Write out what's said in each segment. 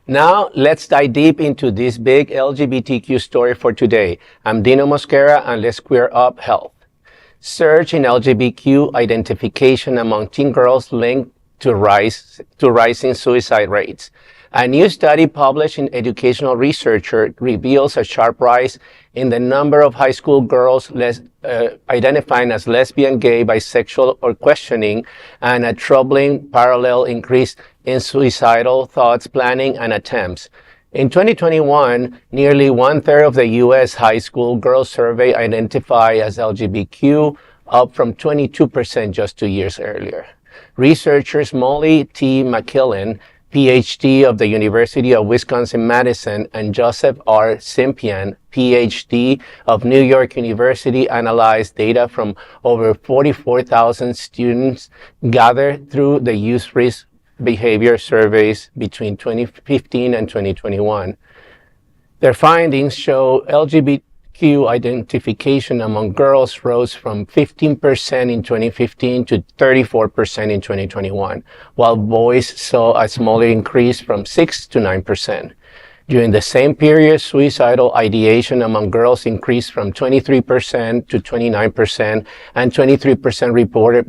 Now, let's dive deep into this big LGBTQ story for today. I'm Dino Mosquera, and let's queer up health. Surge in LGBTQ identification among teen girls linked to rising suicide rates. A new study published in Educational Researcher reveals a sharp rise in the number of high school girls identifying as lesbian, gay, bisexual, or questioning, and a troubling parallel increase in suicidal thoughts, planning, and attempts. In 2021, nearly one-third of the U.S. high school girls surveyed identify as LGBTQ, up from 22% just 2 years earlier. Researchers Mollie T. McQuillan, PhD of the University of Wisconsin-Madison, and Joseph R. Cimpian, PhD of New York University, analyzed data from over 44,000 students gathered through the youth risk behavior surveys between 2015 and 2021. Their findings show LGBTQ identification among girls rose from 15% in 2015 to 34% in 2021, while boys saw a smaller increase from 6 to 9%. During the same period, suicidal ideation among girls increased from 23% to 29%, and 23% reported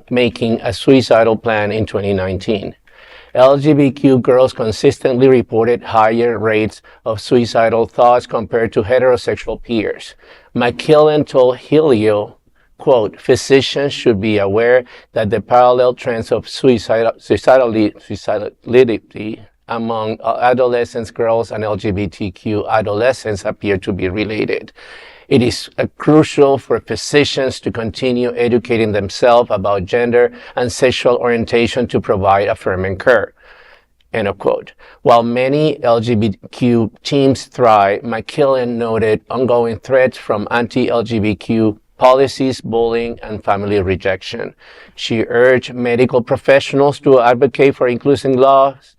making a suicidal plan in 2019. LGBTQ girls consistently reported higher rates of suicidal thoughts compared to heterosexual peers. McQuillan told Helio, quote, "Physicians should be aware that the parallel trends of suicidality among adolescents, girls, and LGBTQ adolescents appear to be related. It is crucial for physicians to continue educating themselves about gender and sexual orientation to provide affirming care." End of quote. While many LGBTQ teams thrive, McQuillan noted ongoing threats from anti-LGBTQ policies, bullying, and family rejection. She urged medical professionals to advocate for inclusive laws,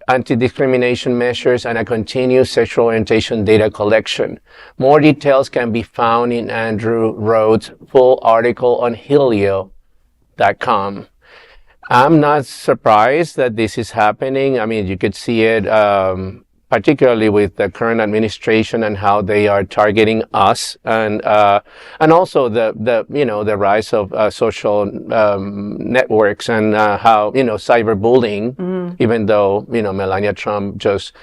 anti-discrimination measures, and a continued sexual orientation data collection. More details can be found in Andrew Rhodes' full article on Helio.com. I'm not surprised that this is happening. I mean, you could see it particularly with the current administration and how they are targeting us, and also the rise of social networks, and how cyberbullying, even though Melania Trump just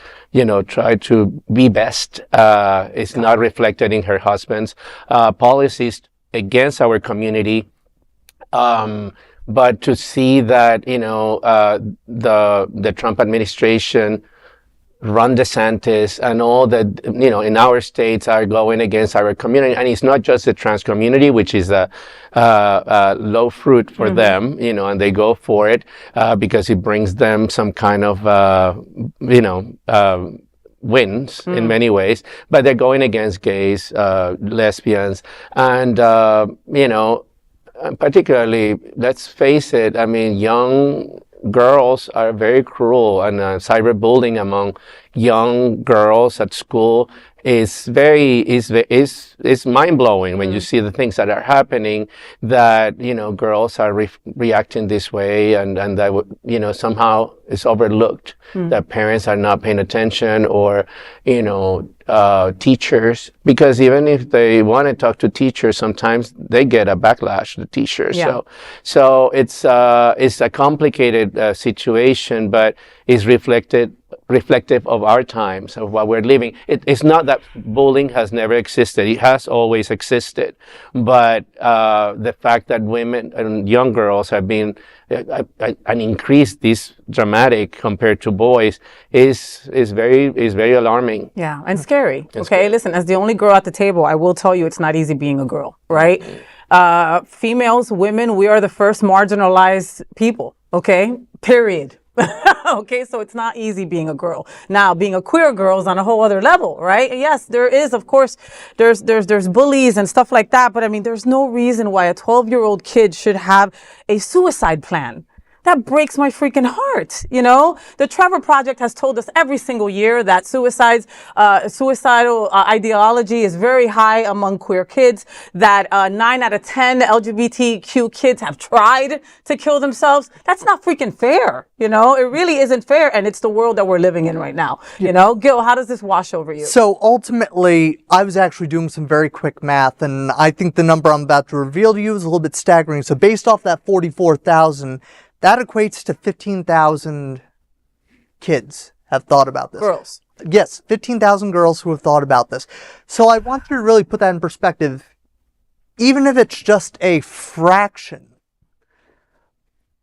tried to be best, is not reflected in her husband's policies against our community. But to see that the Trump administration, Ron DeSantis, and all that, in our states are going against our community. And it's not just the trans community, which is a low fruit for them, and they go for it because it brings them some kind of, wins in many ways. But they're going against gays, lesbians, and, particularly, let's face it, I mean, young girls are very cruel, and cyberbullying among young girls at school is mind-blowing when you see the things that are happening, that girls are reacting this way, and that somehow it's overlooked, that parents are not paying attention, or teachers, because even if they want to talk to teachers, sometimes they get a backlash, the teachers. Yeah. So it's a complicated situation, but it's reflective of our times, of what we're living. It's not that bullying has never existed. It has always existed. But the fact that women and young girls have been an increase this dramatic compared to boys is very alarming. Yeah, and scary. Okay, listen, as the only girl at the table, I will tell you it's not easy being a girl, right? Females, women, we are the first marginalized people, okay? Period. Okay, so it's not easy being a girl. Now, being a queer girl is on a whole other level, right? Yes, there is, of course, there's bullies and stuff like that, but I mean, there's no reason why a 12-year-old kid should have a suicide plan. That breaks my freaking heart. You know, the Trevor Project has told us every single year that suicidal ideology is very high among queer kids, that 9 out of 10 LGBTQ kids have tried to kill themselves. That's not freaking fair. You know, it really isn't fair. And it's the world that we're living in right now. You know, Gil, how does this wash over you? So ultimately, I was actually doing some very quick math, and I think the number I'm about to reveal to you is a little bit staggering. So based off that 44,000, that equates to 15,000 kids have thought about this. Girls. Yes, 15,000 girls who have thought about this. So I want you to really put that in perspective. Even if it's just a fraction,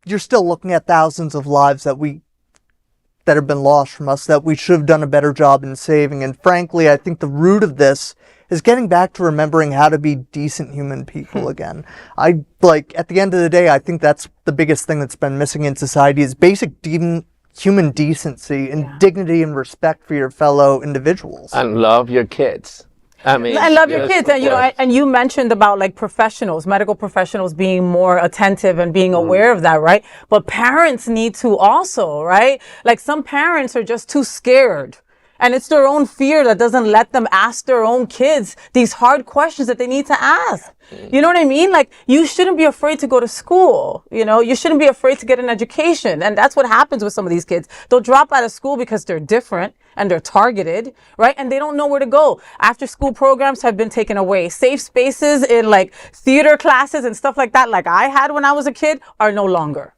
you're still looking at thousands of lives that have been lost from us, that we should have done a better job in saving. And frankly, I think the root of this is getting back to remembering how to be decent human people again. At the end of the day, I think that's the biggest thing that's been missing in society is basic human decency and dignity and respect for your fellow individuals. And love your kids. I mean, I love your kids, and you know, and you mentioned about like professionals, medical professionals being more attentive and being aware of that, right? But parents need to also, right? Like some parents are just too scared. And it's their own fear that doesn't let them ask their own kids these hard questions that they need to ask. You know what I mean? Like, you shouldn't be afraid to go to school. You know, you shouldn't be afraid to get an education. And that's what happens with some of these kids. They'll drop out of school because they're different and they're targeted, right? And they don't know where to go. After school programs have been taken away. Safe spaces in like theater classes and stuff like that, like I had when I was a kid, are no longer.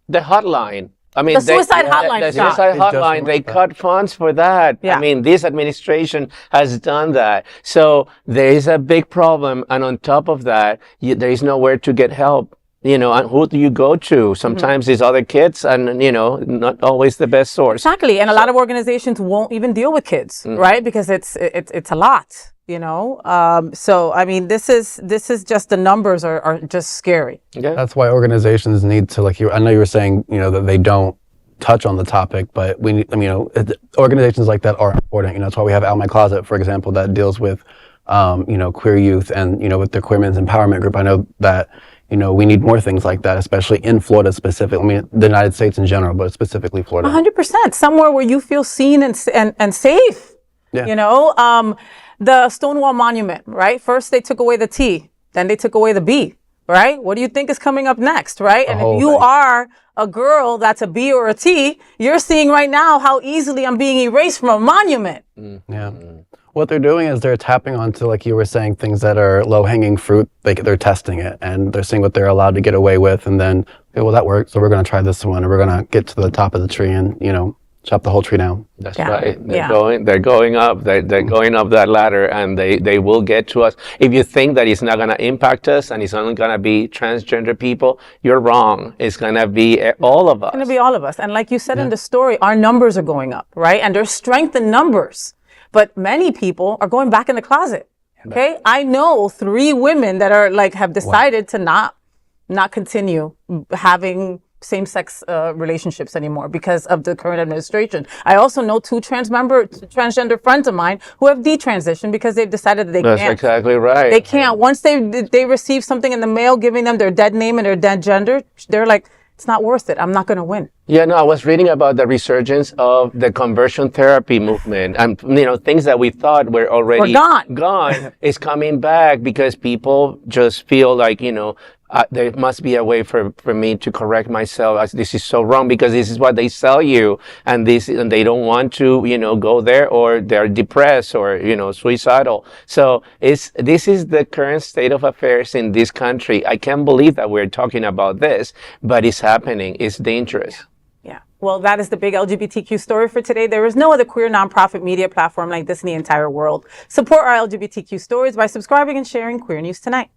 The hotline. I mean, the suicide hotline. The suicide hotline, they cut funds for that. Yeah. I mean, this administration has done that. So there is a big problem. And on top of that, there is nowhere to get help. You know, and who do you go to? Sometimes these other kids and, you know, not always the best source. Exactly. And a lot of organizations won't even deal with kids, right? Because it's a lot. You know, so I mean, this is just the numbers are just scary. Yeah. That's why organizations need to, like I know you were saying, you know, that they don't touch on the topic, but we need, you know, organizations like that are important. You know, that's why we have Out My Closet, for example, that deals with, you know, queer youth and, you know, with the Queer Men's Empowerment Group. I know that, you know, we need more things like that, especially in Florida specifically. I mean, the United States in general, but specifically Florida. 100%. Somewhere where you feel seen and safe. Yeah. You know, the Stonewall Monument, right? First they took away the T, then they took away the B, right? What do you think is coming up next, right? And if you are a girl that's a B or a T, you're seeing right now how easily I'm being erased from a monument. Yeah. What they're doing is they're tapping onto, like you were saying, things that are low-hanging fruit. They're testing it, and they're seeing what they're allowed to get away with, and then, okay, well, that worked, so we're going to try this one, and we're going to get to the top of the tree and, you know, chop the whole tree down. That's right. They're going up. They're going up that ladder, and they will get to us. If you think that it's not going to impact us and it's only going to be transgender people, you're wrong. It's going to be all of us. It's going to be all of us. And like you said in the story, our numbers are going up, right? And there's strength in numbers. But many people are going back in the closet. Okay? I know 3 women that are like have decided to not continue having same-sex relationships anymore because of the current administration. I also know 2 transgender friends of mine who have detransitioned because they've decided that they can't. That's exactly right. They can't. Once they receive something in the mail giving them their dead name and their dead gender, they're like, it's not worth it. I'm not going to win. Yeah, no, I was reading about the resurgence of the conversion therapy movement, and you know, things that we thought were already gone is coming back because people just feel like, you know, there must be a way for me to correct myself. This is so wrong because this is what they sell you, and they don't want to, you know, go there, or they're depressed or, you know, suicidal. So this is the current state of affairs in this country. I can't believe that we're talking about this, but it's happening. It's dangerous. Yeah. Well, that is the big LGBTQ story for today. There is no other queer nonprofit media platform like this in the entire world. Support our LGBTQ stories by subscribing and sharing Queer News Tonight.